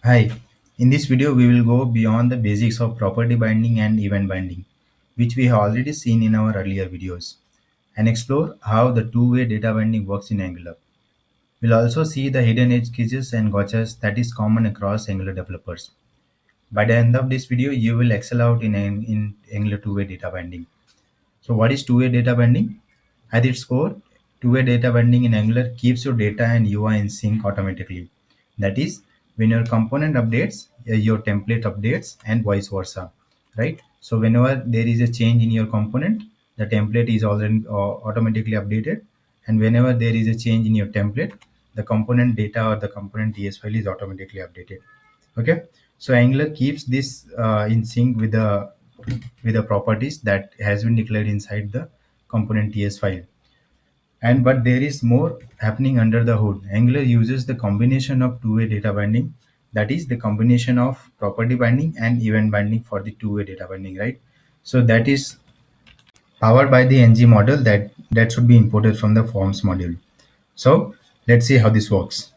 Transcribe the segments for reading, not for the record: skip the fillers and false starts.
Hi, in this video we will go beyond the basics of property binding and event binding, which we have already seen in our earlier videos, and explore how the two-way data binding works in Angular. We'll also see the hidden edge cases and gotchas that is common across Angular developers. By the end of this video, you will excel out in Angular two-way data binding. So what is two-way data binding? At its core, two-way data binding in Angular keeps your data and UI in sync automatically. That is, when your component updates, your template updates, and vice versa, right? So whenever there is a change in your component, the template is already automatically updated, and whenever there is a change in your template, the component data or the component TS file is automatically updated. Okay, so Angular keeps this in sync with the properties that has been declared inside the component TS file. And but there is more happening under the hood. Angular uses the combination of two-way data binding, that is the combination of property binding and event binding for the two-way data binding, right? So that is powered by the ngModel that should be imported from the forms module. So let's see how this works.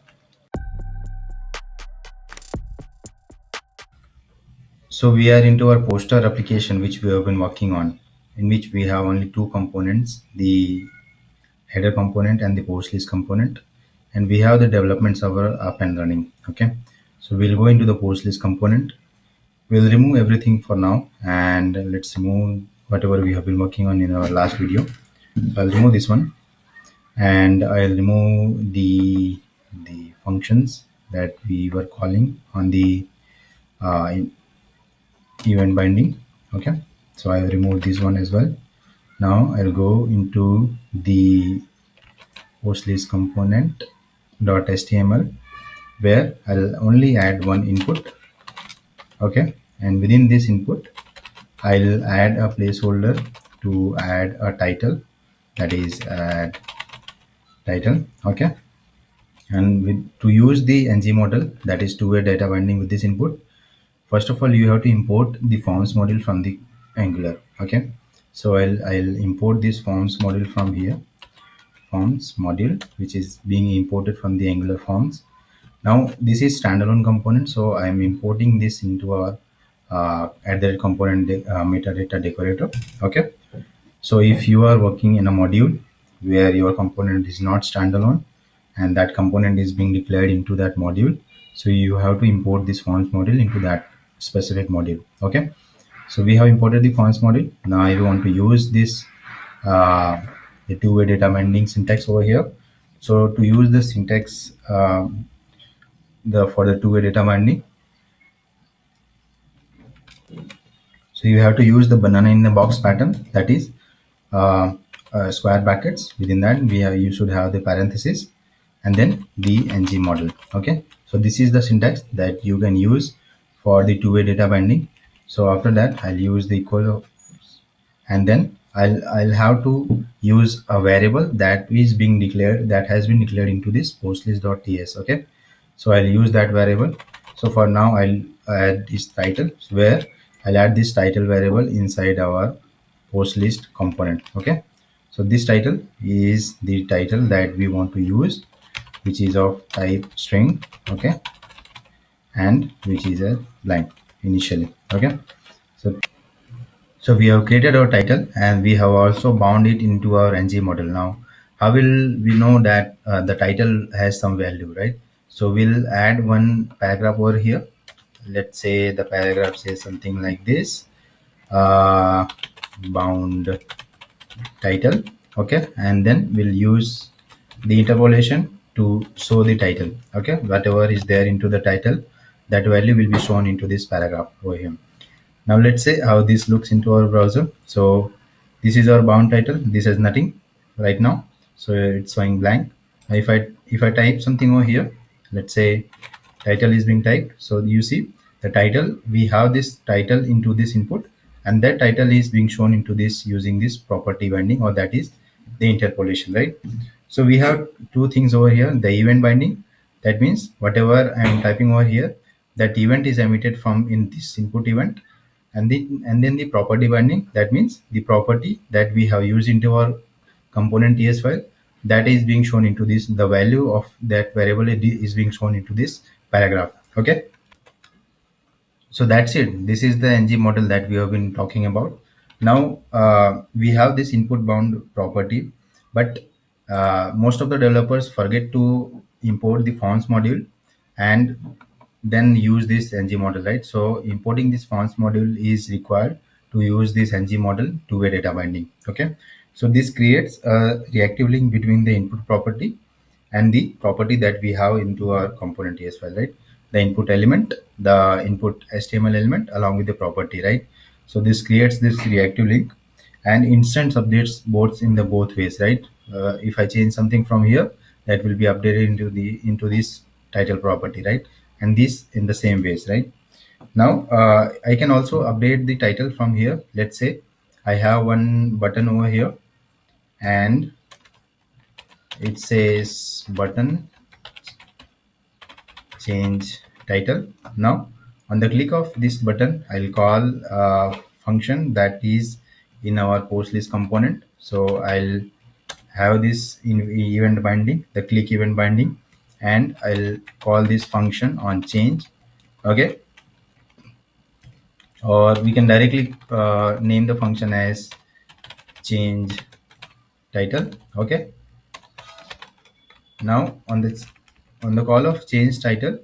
So we are into our poster application which we have been working on, in which we have only two components, the header component and the post list component, and we have the development server up and running. Okay, so we'll go into the post list component. We'll remove everything for now, and let's remove whatever we have been working on in our last video. So I'll remove this one, and I'll remove the functions that we were calling on the uh, event binding. Okay, so I'll remove this one as well. Now I'll go into the post list component .html, where I'll only add one input. Okay, and within this input I'll add a placeholder to add a title, that is add title. Okay, and to use the ngModel, that is two-way data binding with this input, first of all you have to import the forms module from the Angular. Okay, so I'll import this forms module from here, forms module, which is being imported from the Angular forms. Now this is standalone component, so I am importing this into our add that component metadata decorator. Okay, so if you are working in a module where your component is not standalone and that component is being declared into that module, so you have to import this forms module into that specific module. Okay, so we have imported the forms module. Now I want to use this the two-way data binding syntax over here. So to use the syntax for the two-way data binding, so you have to use the banana in the box pattern, that is square brackets. Within that you should have the parenthesis and then the ngModel. Okay, so this is the syntax that you can use for the two-way data binding. So after that I'll use the equal, and then I'll have to use a variable that is being declared, that has been declared into this postlist.ts. Okay, so I'll use that variable. So for now I'll add this title, where I'll add this title variable inside our post list component. Okay, so this title is the title that we want to use, which is of type string. Okay, and which is a blank initially. Okay, so we have created our title and we have also bound it into our ngModel. Now, how will we know that the title has some value, right? So we'll add one paragraph over here. Let's say the paragraph says something like this, bound title. Okay, and then we'll use the interpolation to show the title. Okay, whatever is there into the title, that value will be shown into this paragraph over here. Now let's say how this looks into our browser. So this is our bound title. This has nothing right now, so it's showing blank. Now if I type something over here, let's say title is being typed. So you see the title, we have this title into this input, and that title is being shown into this using this property binding, or that is the interpolation, right? So we have two things over here: the event binding, that means whatever I am typing over here, that event is emitted from in this input event, and then the property binding, that means the property that we have used into our component ts file, that is being shown into this, the value of that variable is being shown into this paragraph. Okay, So that's it. This is the ngModel that we have been talking about. Now we have this input bound property, but most of the developers forget to import the forms module and then use this ngModel, right? So importing this forms module is required to use this ngModel two-way data binding. Okay, so this creates a reactive link between the input property and the property that we have into our component as well, right? The input element, the input HTML element along with the property, right? So this creates this reactive link and instance updates both in the both ways, right? If I change something from here, that will be updated into this title property, right? And this in the same ways, right? Now I can also update the title from here. Let's say I have one button over here and it says button change title. Now on the click of this button, I'll call a function that is in our post list component. So I'll have this in event binding, the click event binding, and I'll call this function on change. Okay, or we can directly name the function as change title. Okay, now on the call of change title,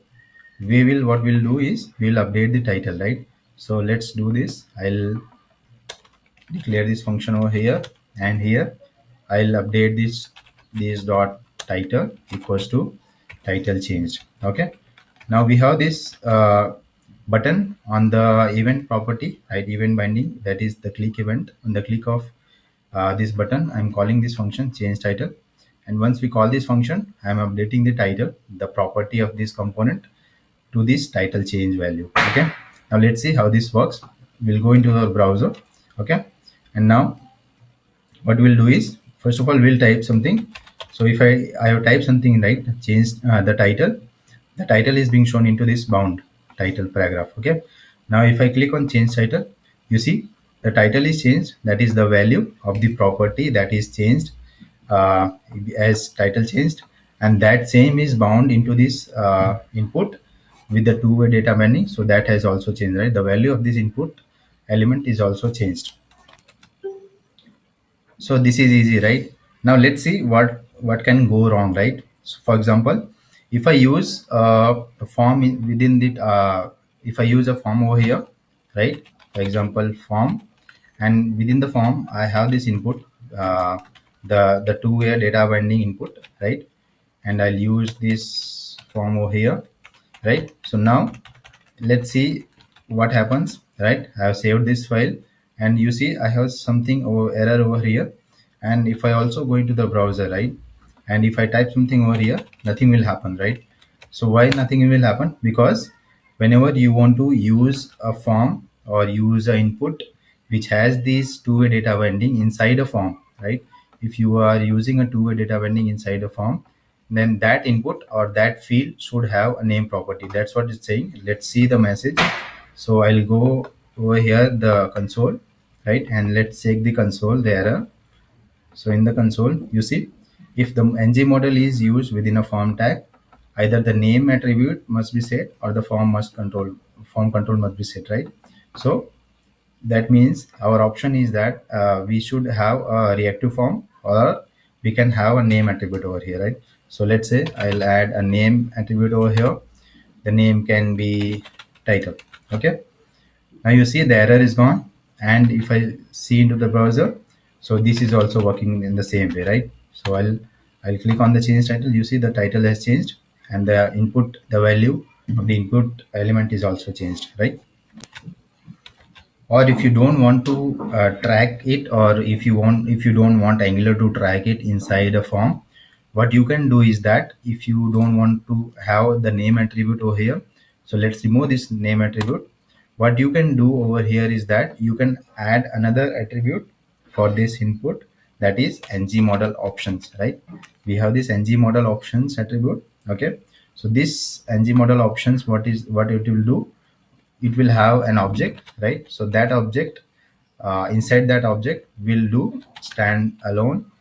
we will what we'll do is we'll update the title, right? So let's do this. I'll declare this function over here, and here I'll update this dot title equals to title changed. Okay, now we have this button on the event property, right? Event binding, that is the click event. On the click of this button, I'm calling this function change title, and once we call this function, I'm updating the title, the property of this component, to this title change value. Okay, now let's see how this works. We'll go into our browser. Okay, and now what we'll do is, first of all, we'll type something. So if I have typed something, right? Change the title is being shown into this bound title paragraph. Okay, now if I click on change title, you see the title is changed. That is the value of the property that is changed, uh, as title changed, and that same is bound into this input with the two-way data binding. So that has also changed, right? The value of this input element is also changed. So this is easy, right? Now let's see what can go wrong, right? So for example, if I use a form within the if I use a form over here, right? For example, form, and within the form I have this input, the two-way data binding input, right? And I'll use this form over here, right? So now let's see what happens, right? I have saved this file, and you see I have something over error over here. And if I also go into the browser, right, and if I type something over here, nothing will happen, right? So why nothing will happen? Because whenever you want to use a form or use an input which has these two-way data binding inside a form, right? If you are using a two-way data binding inside a form, then that input or that field should have a name property. That's what it's saying. Let's see the message. So I'll go over here, the console, right? And let's check the console, the error. So in the console, you see, if the ngModel is used within a form tag, either the name attribute must be set or the form control must be set, right? So that means our option is that we should have a reactive form, or we can have a name attribute over here, right? So let's say I'll add a name attribute over here. The name can be title. Okay, now you see the error is gone, and if I see into the browser, so this is also working in the same way, right? So I'll click on the change title. You see the title has changed, and the value of the input element is also changed, right? Or if you don't want to track it, or if you don't want Angular to track it inside a form, what you can do is that if you don't want to have the name attribute over here, so let's remove this name attribute. What you can do over here is that you can add another attribute for this input, that is ngModelOptions, right? We have this ngModelOptions attribute. Okay, so this ngModelOptions, what it will do, it will have an object, right? So that object, inside that object will do stand alone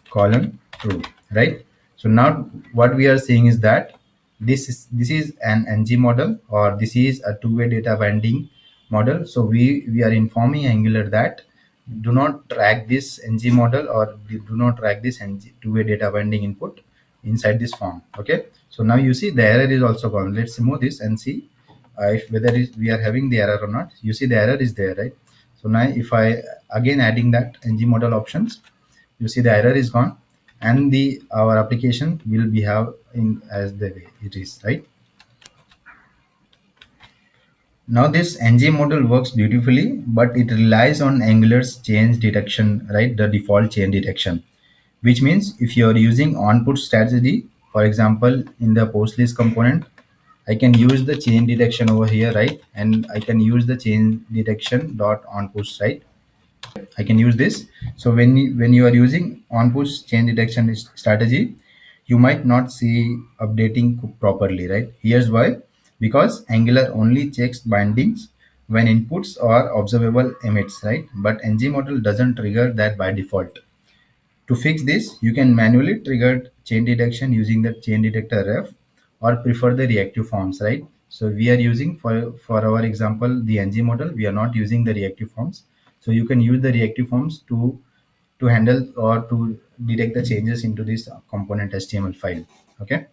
colon true, right? So now what we are seeing is that this is an ngModel, or this is a two-way data binding model. So we are informing Angular that do not track this ngModel, or do not track this two-way data binding input inside this form. Okay, so now you see the error is also gone. Let's remove this and see if whether we are having the error or not. You see the error is there, right? So now if I again adding that ngModel options, you see the error is gone, and the our application will behave in as the way it is, right? Now this ngModel works beautifully, but it relies on Angular's change detection, right? The default change detection, which means if you are using on-put strategy, for example, in the post list component, I can use the chain detection over here, right? And I can use the chain detection dot on push, right? I can use this. So when you are using on push chain detection strategy, you might not see updating properly, right? Here's why: because Angular only checks bindings when inputs are observable emits, right? But ngModel doesn't trigger that by default. To fix this, you can manually trigger chain detection using the chain detector ref, or prefer the reactive forms, right? So we are using for our example the ngModel. We are not using the reactive forms. So you can use the reactive forms to handle or to detect the changes into this component HTML file. Okay.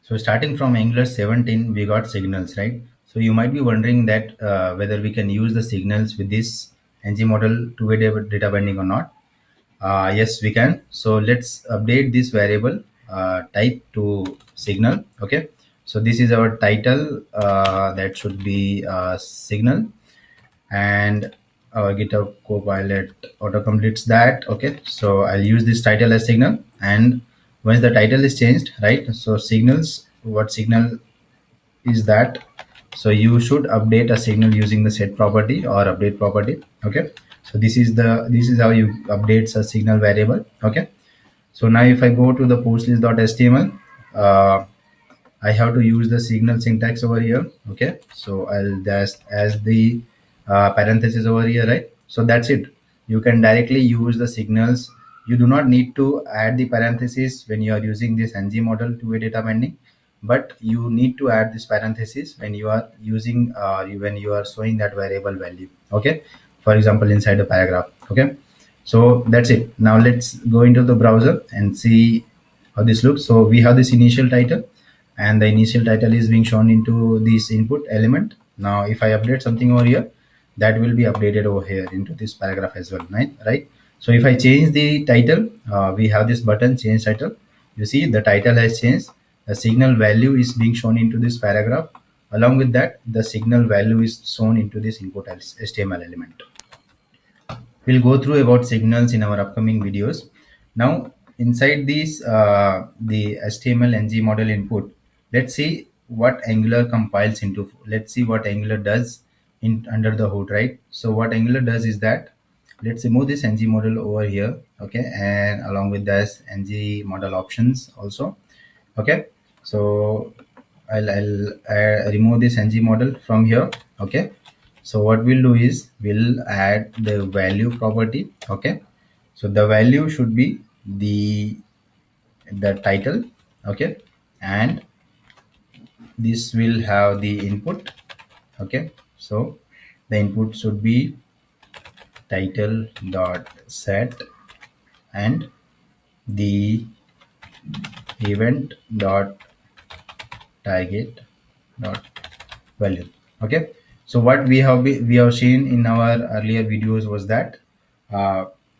So starting from Angular 17, we got signals, right? So you might be wondering that whether we can use the signals with this ngModel two-way data binding or not. Yes, we can. So let's update this variable type to signal. Okay. So this is our title. That should be signal, and our GitHub Copilot auto completes that. Okay. So I'll use this title as signal, and once the title is changed, right? So signals, what signal is that? So you should update a signal using the set property or update property. Okay. So this is how you updates a signal variable. Okay. So now if I go to the postlist.html, I have to use the signal syntax over here. Okay. So I'll just as the parenthesis over here, right? So that's it. You can directly use the signals. You do not need to add the parenthesis when you are using this ngModel two-way data binding, but you need to add this parenthesis when you are using when you are showing that variable value. Okay. For example, inside the paragraph. Okay. So that's it. Now let's go into the browser and see how this looks. So we have this initial title, and the initial title is being shown into this input element. Now if I update something over here, that will be updated over here into this paragraph as well, right? So if I change the title, we have this button change title. You see the title has changed. The signal value is being shown into this paragraph. Along with that, the signal value is shown into this input HTML element. We'll go through about signals in our upcoming videos. Now, inside these the HTML ngModel input, let's see what Angular compiles into. Let's see what Angular does in under the hood, right? So what Angular does is that let's remove this ngModel over here, okay, and along with this ngModelOptions also. Okay, so I'll remove this ngModel from here. Okay, so what we'll do is we'll add the value property. Okay, so the value should be the title. Okay, and this will have the input. Okay, so the input should be title dot set, and the event dot target dot value. Okay, so what we have seen in our earlier videos was that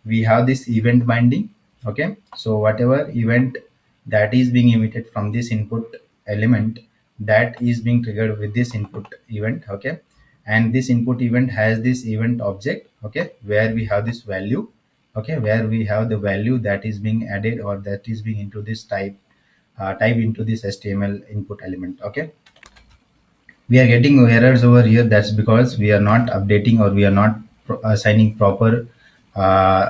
we have this event binding. Okay, so whatever event that is being emitted from this input element, that is being triggered with this input event. Okay, and this input event has this event object. Okay, where we have this value. Okay, where we have the value that is being added, or that is being into this type into this HTML input element. Okay, we are getting errors over here. That's because we are not updating, or we are not assigning proper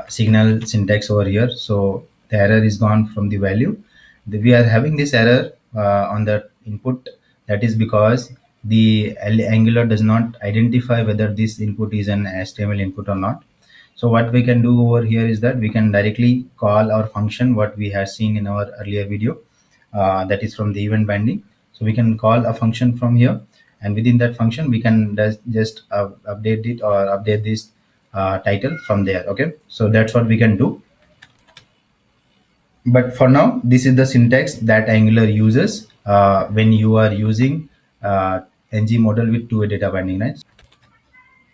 signal syntax over here. So the error is gone from the value. We are having this error on the input. That is because the Angular does not identify whether this input is an HTML input or not. So what we can do over here is that we can directly call our function, what we have seen in our earlier video. that is from the event binding. So we can call a function from here, and within that function we can just update it or update this title from there. Okay, so that's what we can do. But for now, this is the syntax that Angular uses when you are using ngModel with two-way data binding, right?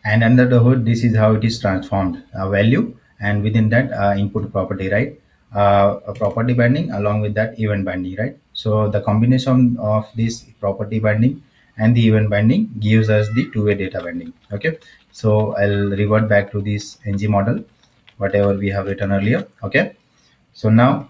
And under the hood, this is how it is transformed: a value, and within that input property, right? A property binding along with that event binding, right? So the combination of this property binding and the event binding gives us the two-way data binding. Okay, so I'll revert back to this ngModel, whatever we have written earlier. Okay, so now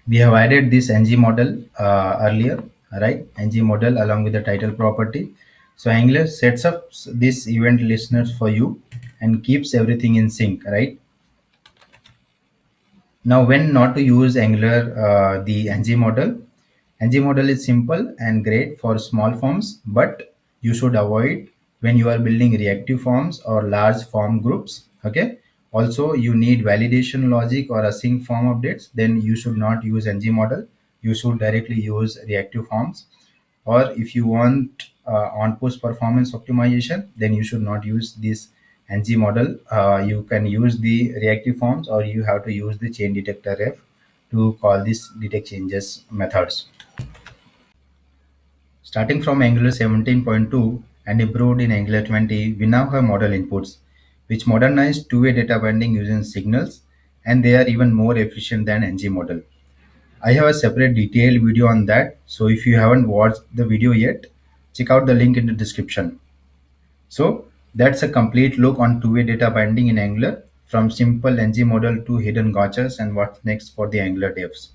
we have added this ngModel earlier, right? ngModel along with the title property. So Angular sets up this event listeners for you and keeps everything in sync, right? Now, when not to use Angular, the ngModel is simple and great for small forms, but you should avoid when you are building reactive forms or large form groups. Okay. Also, you need validation logic or async form updates. Then you should not use ngModel. You should directly use reactive forms. Or if you want on push performance optimization, then you should not use this ngModel. You can use the reactive forms, or you have to use the chain detector ref to call this detect changes methods. Starting from Angular 17.2 and improved in Angular 20, we now have model inputs, which modernize two-way data binding using signals, and they are even more efficient than ngModel. I have a separate detailed video on that, so if you haven't watched the video yet, check out the link in the description. So that's a complete look on two-way data binding in Angular, from simple ngModel to hidden gotchas and what's next for the Angular devs.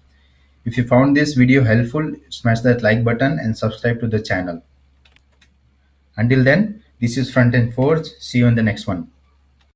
If you found this video helpful, smash that like button and subscribe to the channel. Until then, this is Frontend Forge. See you in the next one.